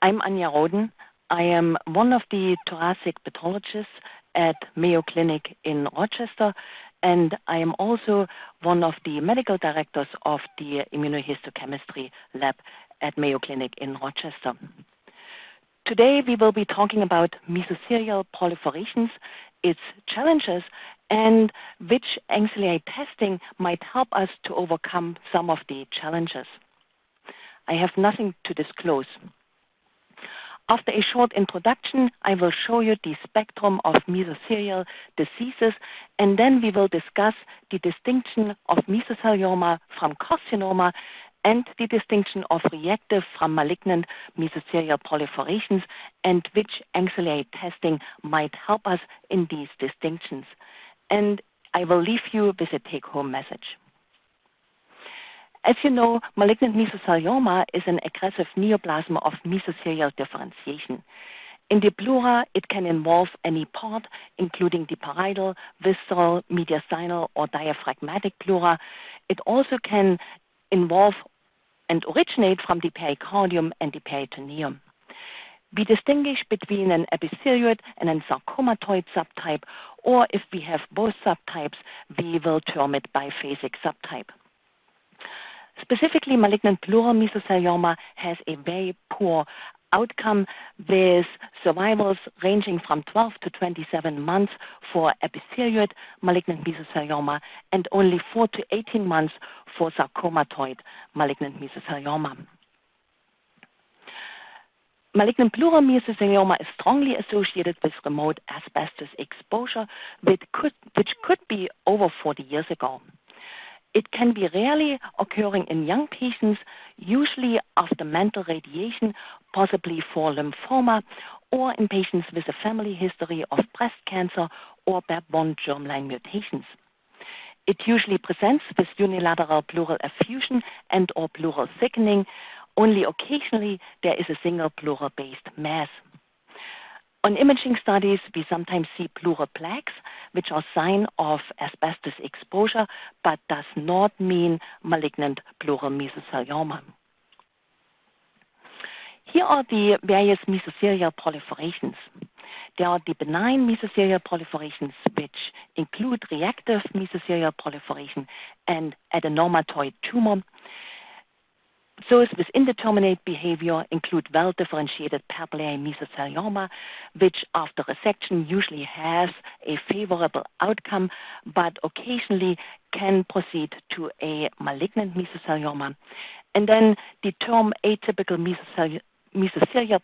I'm Anja Roden. I am one of the thoracic pathologists at Mayo Clinic in Rochester, and I am also one of the medical directors of the immunohistochemistry lab at Mayo Clinic in Rochester. Today we will be talking about mesothelial proliferations, its challenges, and which ancillary testing might help us to overcome some of the challenges. I have nothing to disclose. After a short introduction, I will show you the spectrum of mesothelial diseases, and then we will discuss the distinction of mesothelioma from carcinoma and the distinction of reactive from malignant mesothelial proliferations and which ancillary testing might help us in these distinctions. And I will leave you with a take-home message. As you know, malignant mesothelioma is an aggressive neoplasm of mesothelial differentiation. In the pleura, it can involve any part, including the parietal, visceral, mediastinal, or diaphragmatic pleura. It also can involve and originate from the pericardium and the peritoneum. We distinguish between an epithelioid and a sarcomatoid subtype, or if we have both subtypes, we will term it biphasic subtype. Specifically, malignant pleural mesothelioma has a very poor outcome with survivals ranging from 12 to 27 months for epithelioid malignant mesothelioma and only 4 to 18 months for sarcomatoid malignant mesothelioma. Malignant pleural mesothelioma is strongly associated with remote asbestos exposure, which could be over 40 years ago. It can be rarely occurring in young patients, usually after mental radiation, possibly for lymphoma, or in patients with a family history of breast cancer or BAP1 germline mutations. It usually presents with unilateral pleural effusion and or pleural thickening. Only occasionally there is a single pleural-based mass. On imaging studies, we sometimes see pleural plaques, which are sign of asbestos exposure, but does not mean malignant pleural mesothelioma. Here are the various mesothelial proliferations. There are the benign mesothelial proliferations, which include reactive mesothelial proliferation and adenomatoid tumor. Those with indeterminate behavior include well-differentiated papillary mesothelioma, which after resection usually has a favorable outcome, but occasionally can proceed to a malignant mesothelioma. And then the term atypical mesothelial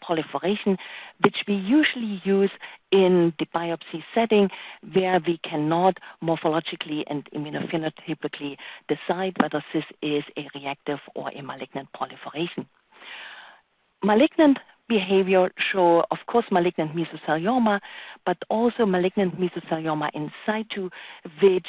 proliferation, which we usually use in the biopsy setting where we cannot morphologically and immunophenotypically decide whether this is a reactive or a malignant proliferation. Malignant behavior show, of course, malignant mesothelioma, but also malignant mesothelioma in situ, which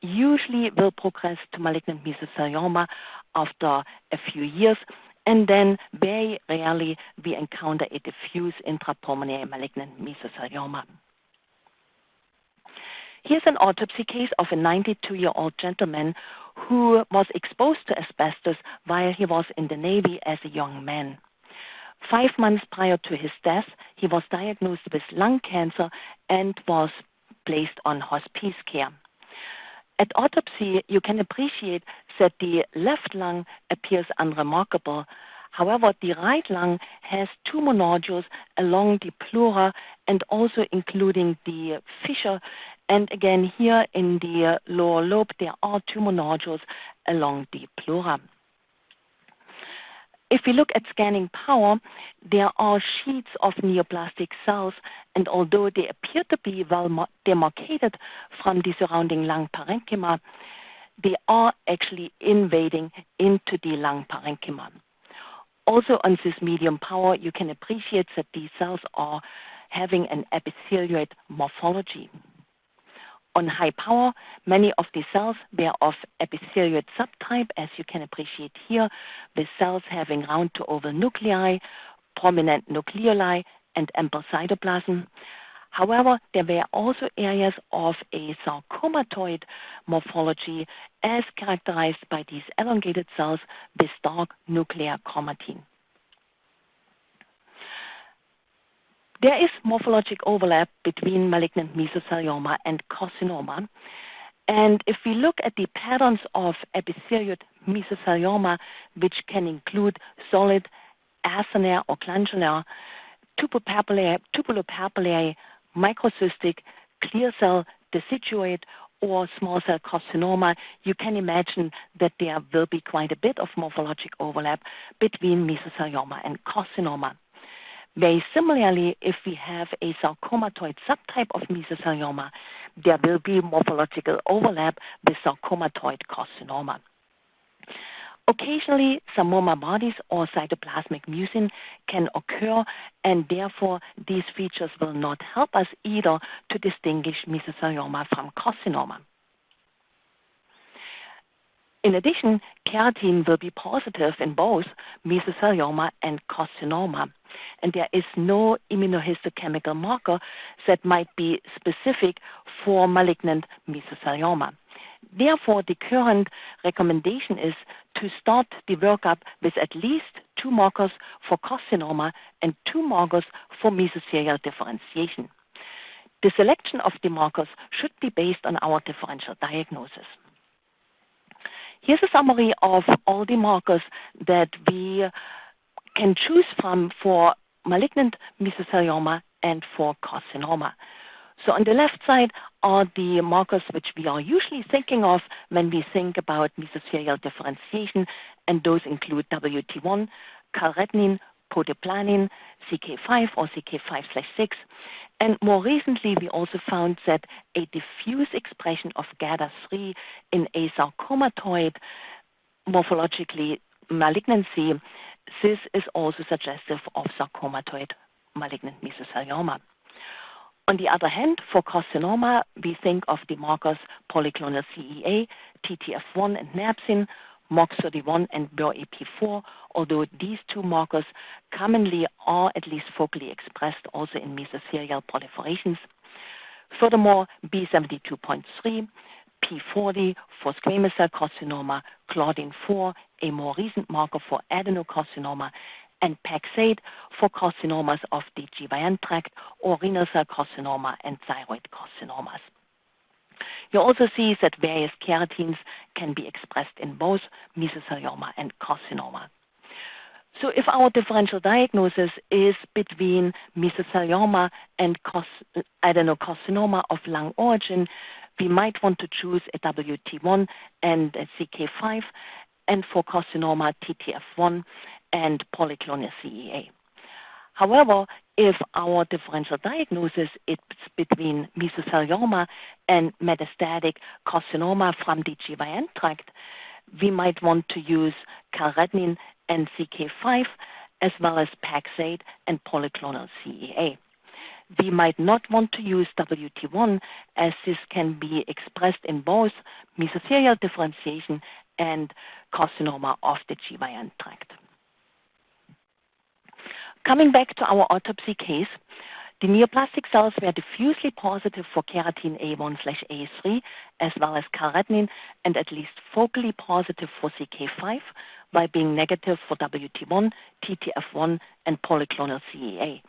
usually will progress to malignant mesothelioma after a few years. And then very rarely we encounter a diffuse intrapulmonary malignant mesothelioma. Here's an autopsy case of a 92-year-old gentleman who was exposed to asbestos while he was in the Navy as a young man. 5 months prior to his death, he was diagnosed with lung cancer and was placed on hospice care. At autopsy, you can appreciate that the left lung appears unremarkable. However, the right lung has tumor nodules along the pleura and also including the fissure. And again, here in the lower lobe, there are tumor nodules along the pleura. If we look at scanning power, there are sheets of neoplastic cells, and although they appear to be well demarcated from the surrounding lung parenchyma, they are actually invading into the lung parenchyma. Also on this medium power, you can appreciate that these cells are having an epithelioid morphology. On high power, many of the cells were of epithelioid subtype, as you can appreciate here, with cells having round to oval nuclei, prominent nucleoli, and ample cytoplasm. However, there were also areas of a sarcomatoid morphology as characterized by these elongated cells with dark nuclear chromatin. There is morphologic overlap between malignant mesothelioma and carcinoma. And if we look at the patterns of epithelioid mesothelioma, which can include solid, acinar or glandular, tubulopapular, microcystic, clear cell, deciduate, or small cell carcinoma, you can imagine that there will be quite a bit of morphologic overlap between mesothelioma and carcinoma. Very similarly, if we have a sarcomatoid subtype of mesothelioma, there will be morphological overlap with sarcomatoid carcinoma. Occasionally, psammoma bodies or cytoplasmic mucin can occur, and therefore these features will not help us either to distinguish mesothelioma from carcinoma. In addition, keratin will be positive in both mesothelioma and carcinoma, and there is no immunohistochemical marker that might be specific for malignant mesothelioma. Therefore, the current recommendation is to start the workup with at least 2 markers for carcinoma and 2 markers for mesothelial differentiation. The selection of the markers should be based on our differential diagnosis. Here's a summary of all the markers that we can choose from for malignant mesothelioma and for carcinoma. So on the left side are the markers which we are usually thinking of when we think about mesothelial differentiation, and those include WT1, calretinin, protoplanin, CK5 or CK5/6, and more recently we also found that a diffuse expression of GATA3 in a sarcomatoid morphologically malignancy, this is also suggestive of sarcomatoid malignant mesothelioma. On the other hand, for carcinoma, we think of the markers polyclonal CEA, TTF1 and napsin, MOX31 and BRAP4, although these 2 markers commonly are at least focally expressed also in mesothelial proliferations. Furthermore, B72.3, P40 for squamous cell carcinoma, Claudin-4, a more recent marker for adenocarcinoma, and PAX8 for carcinomas of the GYN tract or renal cell carcinoma and thyroid carcinomas. You also see that various keratins can be expressed in both mesothelioma and carcinoma. So if our differential diagnosis is between mesothelioma and adenocarcinoma of lung origin, we might want to choose a WT1 and a CK5, and for carcinoma, TTF1 and polyclonal CEA. However, if our differential diagnosis is between mesothelioma and metastatic carcinoma from the GYN tract, we might want to use calretinin and CK5 as well as PAX8 and polyclonal CEA. We might not want to use WT1 as this can be expressed in both mesothelial differentiation and carcinoma of the GYN tract. Coming back to our autopsy case, the neoplastic cells were diffusely positive for keratin A1/A3 as well as calretinin, and at least focally positive for CK5, while being negative for WT1, TTF1, and polyclonal CEA.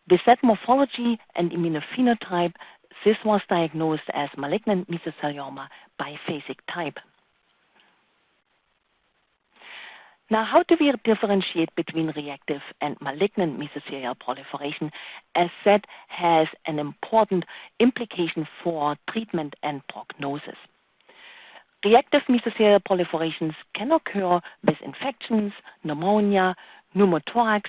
With that morphology and immunophenotype, this was diagnosed as malignant mesothelioma biphasic type. Now, how do we differentiate between reactive and malignant mesothelial proliferation, as that has an important implication for treatment and prognosis? Reactive mesothelial proliferations can occur with infections, pneumonia, pneumothorax,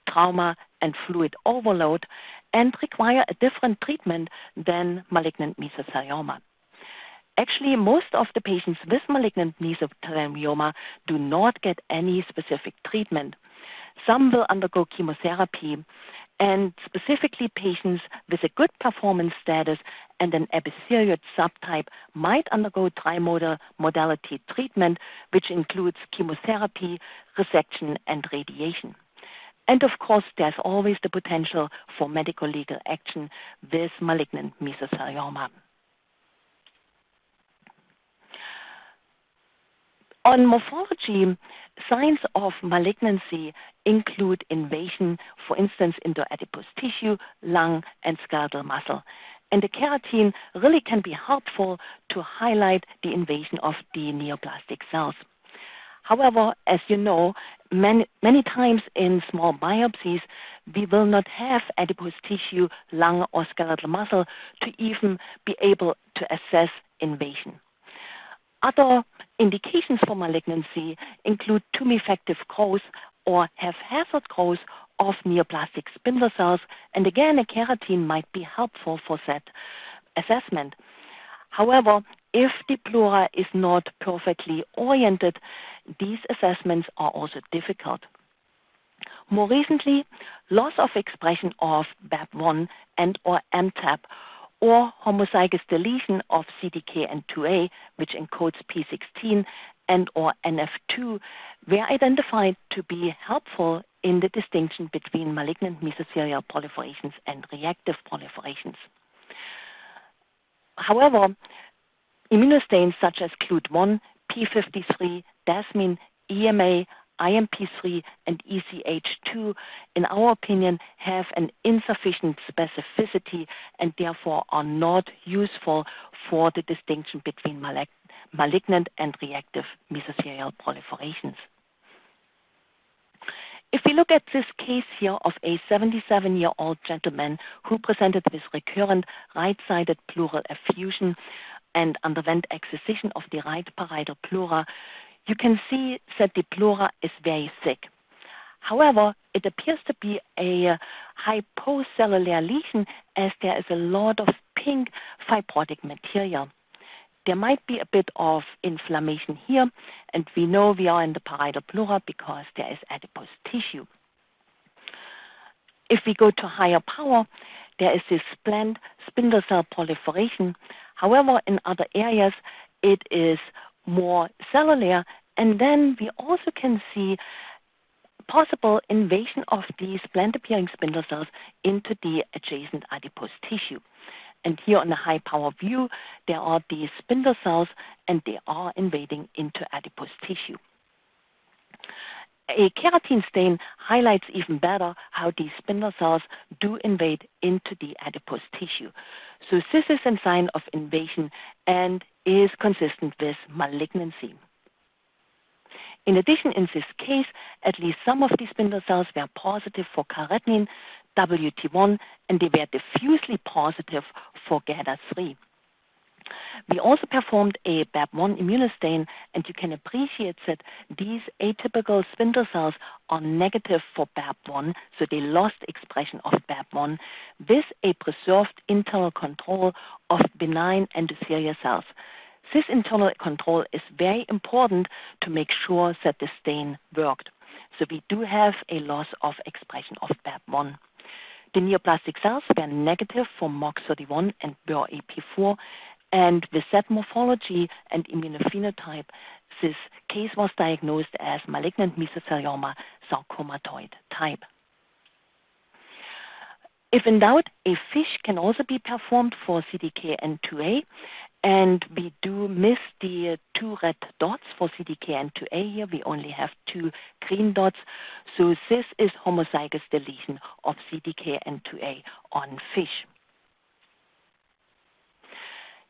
trauma, and fluid overload, and require a different treatment than malignant mesothelioma. Actually, most of the patients with malignant mesothelioma do not get any specific treatment. Some will undergo chemotherapy, and specifically patients with a good performance status and an epithelioid subtype might undergo tri-modality treatment, which includes chemotherapy, resection, and radiation. And of course, there's always the potential for medical legal action with malignant mesothelioma. On morphology, signs of malignancy include invasion, for instance, into adipose tissue, lung, and skeletal muscle. And the keratin really can be helpful to highlight the invasion of the neoplastic cells. However, as you know, many times in small biopsies, we will not have adipose tissue, lung, or skeletal muscle to even be able to assess invasion. Other indications for malignancy include tumefactive growth or haphazard growth of neoplastic spindle cells, and again, a keratin might be helpful for that assessment. However, if the pleura is not perfectly oriented, these assessments are also difficult. More recently, loss of expression of BAP1 and or MTAP or homozygous deletion of CDKN2A, which encodes P16, and or NF2, were identified to be helpful in the distinction between malignant mesothelial proliferations and reactive proliferations. However, immunostains such as CLUT1, P53, Dasmin, EMA, IMP3, and ECH2, in our opinion, have an insufficient specificity and therefore are not useful for the distinction between malignant and reactive mesothelial proliferations. If we look at this case here of a 77-year-old gentleman who presented with recurrent right-sided pleural effusion and underwent excision of the right parietal pleura, you can see that the pleura is very thick. However, it appears to be a hypocellular lesion as there is a lot of pink fibrotic material. There might be a bit of inflammation here, and we know we are in the parietal pleura because there is adipose tissue. If we go to higher power, there is this planned spindle cell proliferation. However, in other areas, it is more cellular, and then we also can see possible invasion of these plant-appearing spindle cells into the adjacent adipose tissue. And here on the high-power view, there are these spindle cells, and they are invading into adipose tissue. A keratin stain highlights even better how these spindle cells do invade into the adipose tissue. So this is a sign of invasion and is consistent with malignancy. In addition, in this case, at least some of these spindle cells were positive for carotene, WT1, and they were diffusely positive for GATA3. We also performed a BAP1 immunostain, and you can appreciate that these atypical spindle cells are negative for BAP1, so they lost expression of BAP1 with a preserved internal control of benign endothelial cells. This internal control is very important to make sure that the stain worked. So we do have a loss of expression of BAP1. The neoplastic cells were negative for MOX31 and BER-AP4, and with that morphology and immunophenotype, this case was diagnosed as malignant mesothelioma sarcomatoid type. If in doubt, a FISH can also be performed for CDKN2A, and we do miss the 2 red dots for CDKN2A here. We only have 2 green dots. So this is homozygous deletion of CDKN2A on FISH.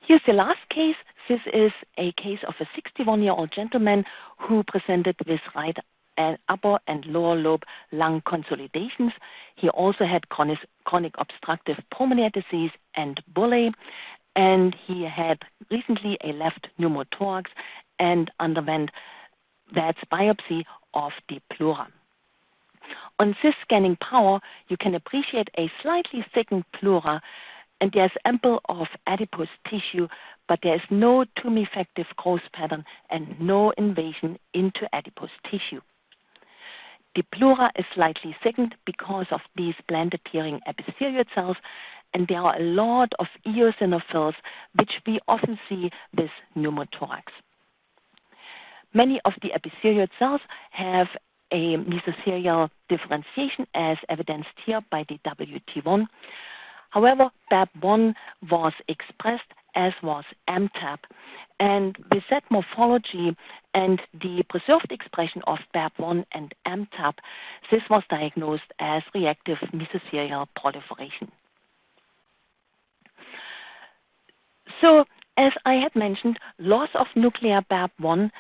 Here's the last case. This is a case of a 61-year-old gentleman who presented with right upper and lower lobe lung consolidations. He also had chronic obstructive pulmonary disease and bullae, and he had recently a left pneumothorax and underwent VATS biopsy of the pleura. On this scanning power, you can appreciate a slightly thickened pleura, and there's ample of adipose tissue, but there is no tumefactive growth pattern and no invasion into adipose tissue. The pleura is slightly thickened because of these plant-appearing epithelioid cells, and there are a lot of eosinophils, which we often see with pneumothorax. Many of the epithelioid cells have a mesothelial differentiation as evidenced here by the WT1. However, BAP1 was expressed as was MTAP. And with that morphology and the preserved expression of BAP1 and MTAP, this was diagnosed as reactive mesothelial proliferation. So, as I had mentioned, loss of nuclear BAP1,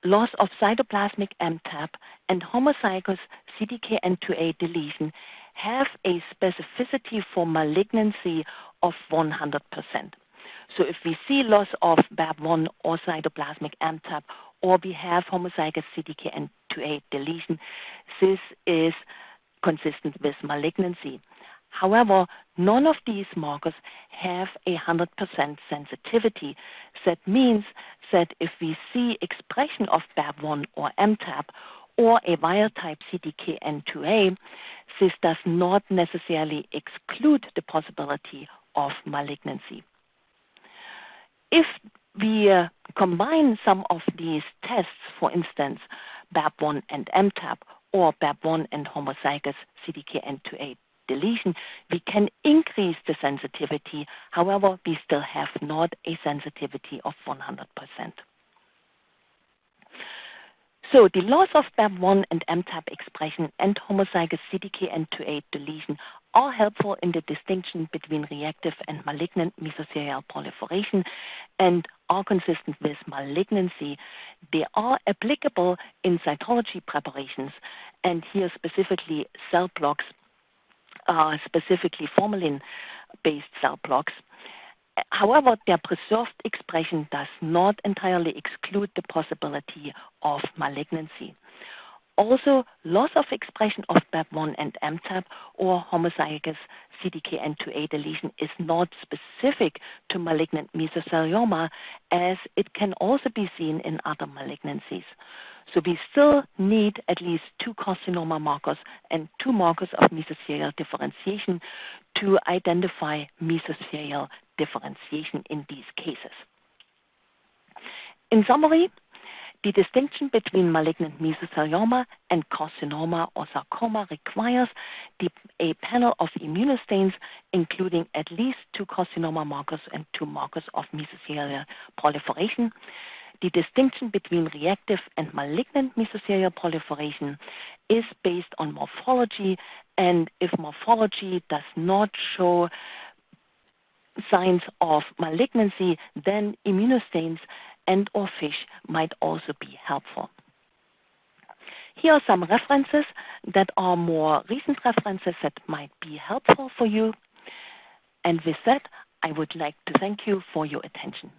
loss of cytoplasmic MTAP, and homozygous CDKN2A deletion have a specificity for malignancy of 100%. So if we see loss of BAP1 or cytoplasmic MTAP, or we have homozygous CDKN2A deletion, this is consistent with malignancy. However, none of these markers have 100% sensitivity. That means that if we see expression of BAP1 or MTAP or a wild-type CDKN2A, this does not necessarily exclude the possibility of malignancy. If we combine some of these tests, for instance, BAP1 and MTAP, or BAP1 and homozygous CDKN2A deletion, we can increase the sensitivity. However, we still have not a sensitivity of 100%. So the loss of BAP1 and MTAP expression and homozygous CDKN2A deletion are helpful in the distinction between reactive and malignant mesothelial proliferation and are consistent with malignancy. They are applicable in cytology preparations, and here specifically cell blocks, specifically formalin-based cell blocks. However, their preserved expression does not entirely exclude the possibility of malignancy. Also, loss of expression of BAP1 and MTAP or homozygous CDKN2A deletion is not specific to malignant mesothelioma, as it can also be seen in other malignancies. So we still need at least 2 carcinoma markers and 2 markers of mesothelial differentiation to identify mesothelial differentiation in these cases. In summary, the distinction between malignant mesothelioma and carcinoma or sarcoma requires a panel of immunostains, including at least 2 carcinoma markers and 2 markers of mesothelial proliferation. The distinction between reactive and malignant mesothelial proliferation is based on morphology, and if morphology does not show signs of malignancy, then immunostains and or FISH might also be helpful. Here are some references that are more recent references that might be helpful for you. And with that, I would like to thank you for your attention.